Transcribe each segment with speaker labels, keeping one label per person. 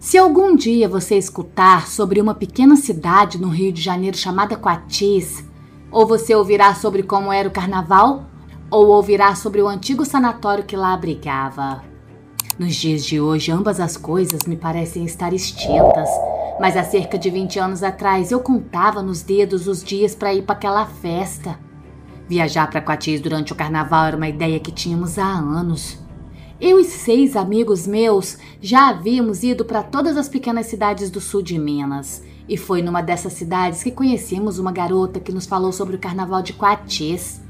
Speaker 1: Se algum dia você escutar sobre uma pequena cidade no Rio de Janeiro chamada Quatis, ou você ouvirá sobre como era o carnaval, ou ouvirá sobre o antigo sanatório que lá abrigava. Nos dias de hoje, ambas as coisas me parecem estar extintas, mas há cerca de 20 anos atrás eu contava nos dedos os dias para ir para aquela festa. Viajar para Quatis durante o carnaval era uma ideia que tínhamos há anos. Eu e 6 amigos meus já havíamos ido para todas as pequenas cidades do sul de Minas. E foi numa dessas cidades que conhecemos uma garota que nos falou sobre o carnaval de Quatis.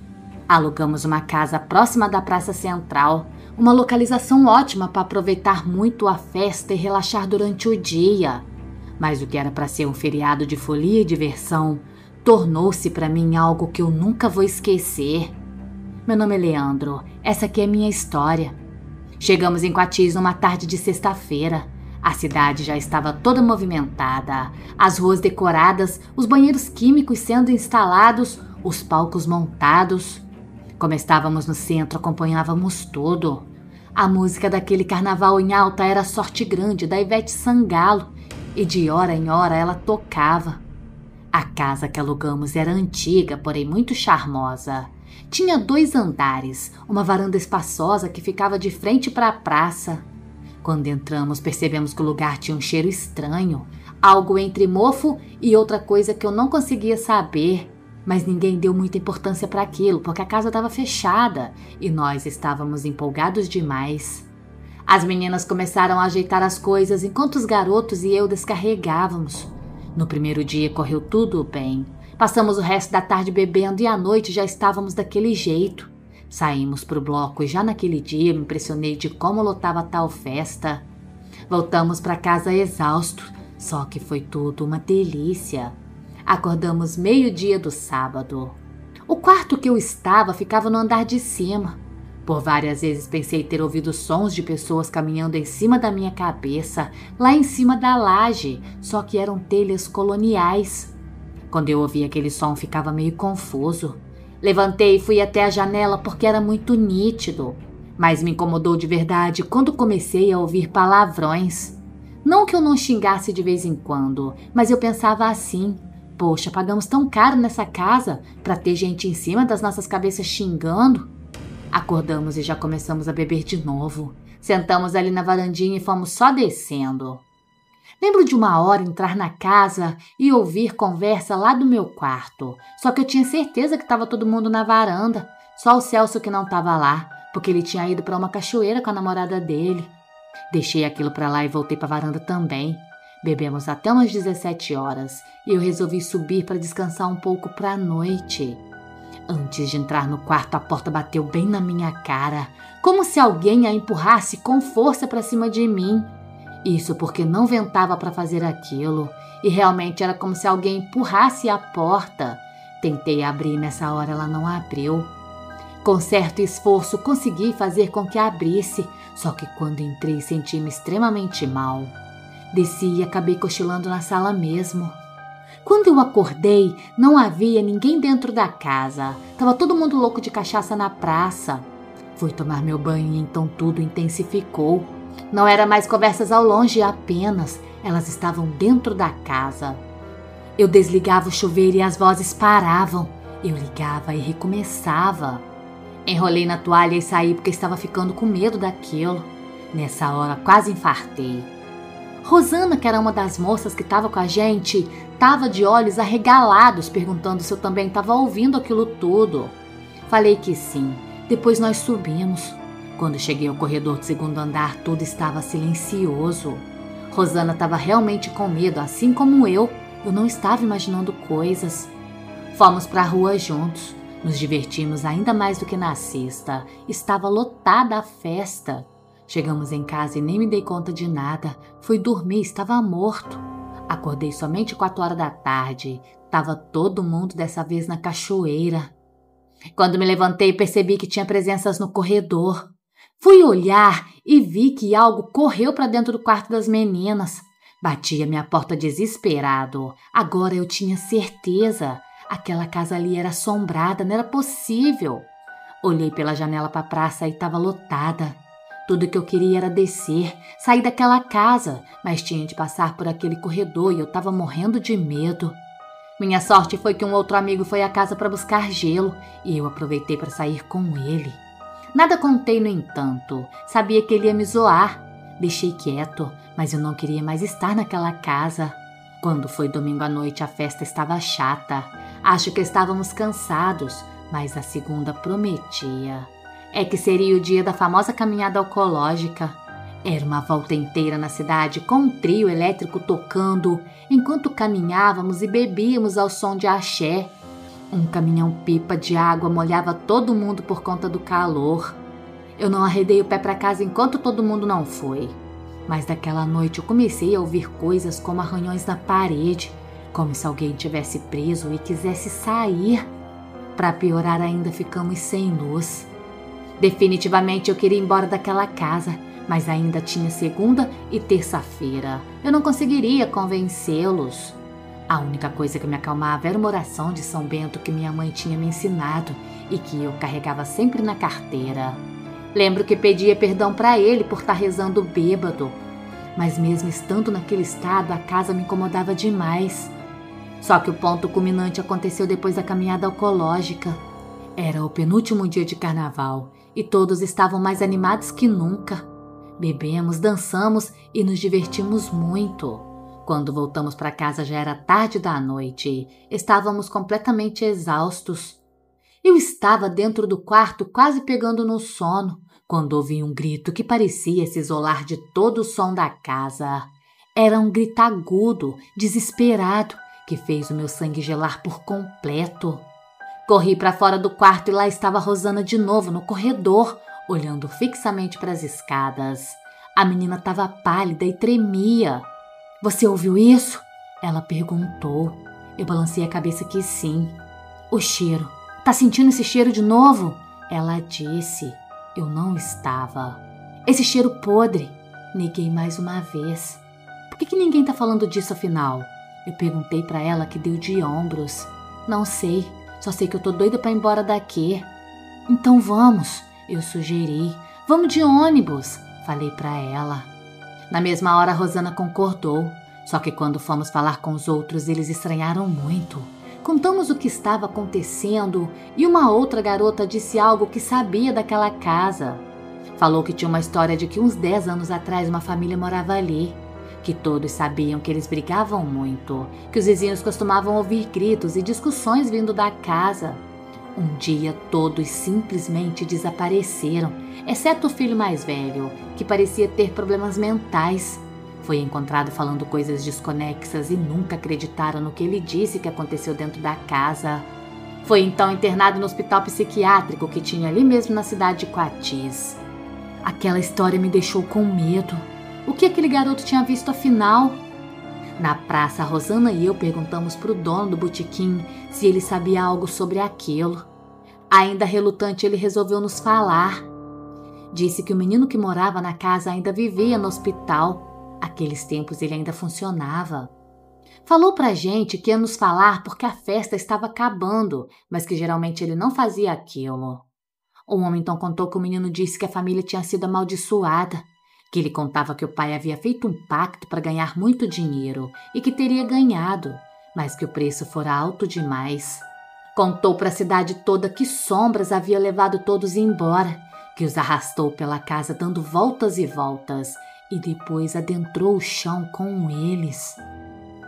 Speaker 1: Alugamos uma casa próxima da Praça Central, uma localização ótima para aproveitar muito a festa e relaxar durante o dia. Mas o que era para ser um feriado de folia e diversão tornou-se para mim algo que eu nunca vou esquecer. Meu nome é Leandro, essa aqui é minha história. Chegamos em Quatis numa tarde de sexta-feira. A cidade já estava toda movimentada, as ruas decoradas, os banheiros químicos sendo instalados, os palcos montados. Como estávamos no centro, acompanhávamos tudo. A música daquele carnaval em alta era Sorte Grande, da Ivete Sangalo, e de hora em hora ela tocava. A casa que alugamos era antiga, porém muito charmosa. Tinha 2 andares, uma varanda espaçosa que ficava de frente para a praça. Quando entramos, percebemos que o lugar tinha um cheiro estranho, algo entre mofo e outra coisa que eu não conseguia saber. Mas ninguém deu muita importância para aquilo, porque a casa estava fechada e nós estávamos empolgados demais. As meninas começaram a ajeitar as coisas enquanto os garotos e eu descarregávamos. No primeiro dia correu tudo bem. Passamos o resto da tarde bebendo e à noite já estávamos daquele jeito. Saímos para o bloco e já naquele dia me impressionei de como lotava tal festa. Voltamos para casa exaustos, só que foi tudo uma delícia. Acordamos meio-dia do sábado. O quarto que eu estava ficava no andar de cima. Por várias vezes pensei ter ouvido sons de pessoas caminhando em cima da minha cabeça, lá em cima da laje, só que eram telhas coloniais. Quando eu ouvi aquele som, ficava meio confuso. Levantei e fui até a janela porque era muito nítido. Mas me incomodou de verdade quando comecei a ouvir palavrões. Não que eu não xingasse de vez em quando, mas eu pensava assim: poxa, pagamos tão caro nessa casa para ter gente em cima das nossas cabeças xingando. Acordamos e já começamos a beber de novo. Sentamos ali na varandinha e fomos só descendo. Lembro de uma hora entrar na casa e ouvir conversa lá do meu quarto. Só que eu tinha certeza que estava todo mundo na varanda. Só o Celso que não estava lá, porque ele tinha ido para uma cachoeira com a namorada dele. Deixei aquilo para lá e voltei para a varanda também. Bebemos até umas 17 horas e eu resolvi subir para descansar um pouco para a noite. Antes de entrar no quarto, a porta bateu bem na minha cara, como se alguém a empurrasse com força para cima de mim. Isso porque não ventava para fazer aquilo, e realmente era como se alguém empurrasse a porta. Tentei abrir e nessa hora ela não abriu. Com certo esforço consegui fazer com que abrisse, só que quando entrei senti-me extremamente mal. Desci e acabei cochilando na sala mesmo. Quando eu acordei, não havia ninguém dentro da casa. Tava todo mundo louco de cachaça na praça. Fui tomar meu banho e então tudo intensificou. Não era mais conversas ao longe apenas, elas estavam dentro da casa. Eu desligava o chuveiro e as vozes paravam. Eu ligava e recomeçava. Enrolei na toalha e saí porque estava ficando com medo daquilo. Nessa hora quase infartei. Rosana, que era uma das moças que estava com a gente, estava de olhos arregalados, perguntando se eu também estava ouvindo aquilo tudo. Falei que sim. Depois nós subimos. Quando cheguei ao corredor do segundo andar, tudo estava silencioso. Rosana estava realmente com medo, assim como eu. Eu não estava imaginando coisas. Fomos para a rua juntos. Nos divertimos ainda mais do que na sexta. Estava lotada a festa. Chegamos em casa e nem me dei conta de nada. Fui dormir, estava morto. Acordei somente 4 horas da tarde. Tava todo mundo dessa vez na cachoeira. Quando me levantei, percebi que tinha presenças no corredor. Fui olhar e vi que algo correu para dentro do quarto das meninas. Bati a minha porta desesperado. Agora eu tinha certeza. Aquela casa ali era assombrada, não era possível. Olhei pela janela para a praça e estava lotada. Tudo que eu queria era descer, sair daquela casa, mas tinha de passar por aquele corredor e eu estava morrendo de medo. Minha sorte foi que um outro amigo foi à casa para buscar gelo e eu aproveitei para sair com ele. Nada contei, no entanto. Sabia que ele ia me zoar. Deixei quieto, mas eu não queria mais estar naquela casa. Quando foi domingo à noite, a festa estava chata. Acho que estávamos cansados, mas a segunda prometia. É que seria o dia da famosa caminhada ecológica. Era uma volta inteira na cidade com um trio elétrico tocando, enquanto caminhávamos e bebíamos ao som de axé. Um caminhão-pipa de água molhava todo mundo por conta do calor. Eu não arredei o pé para casa enquanto todo mundo não foi. Mas daquela noite eu comecei a ouvir coisas como arranhões na parede, como se alguém tivesse preso e quisesse sair. Para piorar ainda, ficamos sem luz. Definitivamente eu queria ir embora daquela casa, mas ainda tinha segunda e terça-feira. Eu não conseguiria convencê-los. A única coisa que me acalmava era uma oração de São Bento que minha mãe tinha me ensinado e que eu carregava sempre na carteira. Lembro que pedia perdão para ele por estar rezando bêbado, mas mesmo estando naquele estado, a casa me incomodava demais. Só que o ponto culminante aconteceu depois da caminhada ecológica. Era o penúltimo dia de carnaval e todos estavam mais animados que nunca. Bebemos, dançamos e nos divertimos muito. Quando voltamos para casa já era tarde da noite. Estávamos completamente exaustos. Eu estava dentro do quarto quase pegando no sono, quando ouvi um grito que parecia se isolar de todo o som da casa. Era um grito agudo, desesperado, que fez o meu sangue gelar por completo. Corri para fora do quarto e lá estava Rosana de novo no corredor, olhando fixamente para as escadas. A menina estava pálida e tremia. "Você ouviu isso?" ela perguntou. Eu balancei a cabeça que sim. "O cheiro. Tá sentindo esse cheiro de novo?" ela disse. Eu não estava. "Esse cheiro podre." Neguei mais uma vez. "Por que ninguém tá falando disso afinal?" Eu perguntei para ela, que deu de ombros. "Não sei. Só sei que eu tô doida para ir embora daqui." "Então vamos," eu sugeri. "Vamos de ônibus," falei para ela. Na mesma hora, a Rosana concordou. Só que quando fomos falar com os outros, eles estranharam muito. Contamos o que estava acontecendo e uma outra garota disse algo que sabia daquela casa. Falou que tinha uma história de que uns 10 anos atrás uma família morava ali. Que todos sabiam que eles brigavam muito, que os vizinhos costumavam ouvir gritos e discussões vindo da casa. Um dia todos simplesmente desapareceram, exceto o filho mais velho, que parecia ter problemas mentais. Foi encontrado falando coisas desconexas e nunca acreditaram no que ele disse que aconteceu dentro da casa. Foi então internado no hospital psiquiátrico que tinha ali mesmo na cidade de Coatis. Aquela história me deixou com medo. O que aquele garoto tinha visto afinal? Na praça, a Rosana e eu perguntamos para o dono do botequim se ele sabia algo sobre aquilo. Ainda relutante, ele resolveu nos falar. Disse que o menino que morava na casa ainda vivia no hospital. Aqueles tempos ele ainda funcionava. Falou pra gente que ia nos falar porque a festa estava acabando, mas que geralmente ele não fazia aquilo. O homem então contou que o menino disse que a família tinha sido amaldiçoada, que ele contava que o pai havia feito um pacto para ganhar muito dinheiro e que teria ganhado, mas que o preço fora alto demais. Contou para a cidade toda que sombras havia levado todos embora, que os arrastou pela casa dando voltas e voltas e depois adentrou o chão com eles.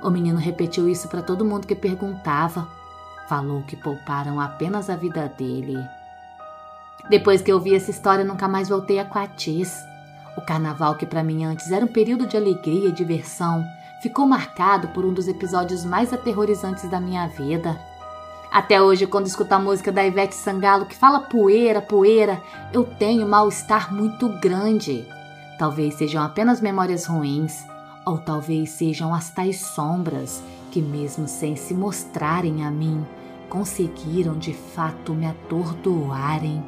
Speaker 1: O menino repetiu isso para todo mundo que perguntava. Falou que pouparam apenas a vida dele. Depois que eu vi essa história, nunca mais voltei a Coatis. O carnaval, que para mim antes era um período de alegria e diversão, ficou marcado por um dos episódios mais aterrorizantes da minha vida. Até hoje, quando escuto a música da Ivete Sangalo que fala poeira, poeira, eu tenho um mal-estar muito grande. Talvez sejam apenas memórias ruins, ou talvez sejam as tais sombras que, mesmo sem se mostrarem a mim, conseguiram de fato me atordoarem.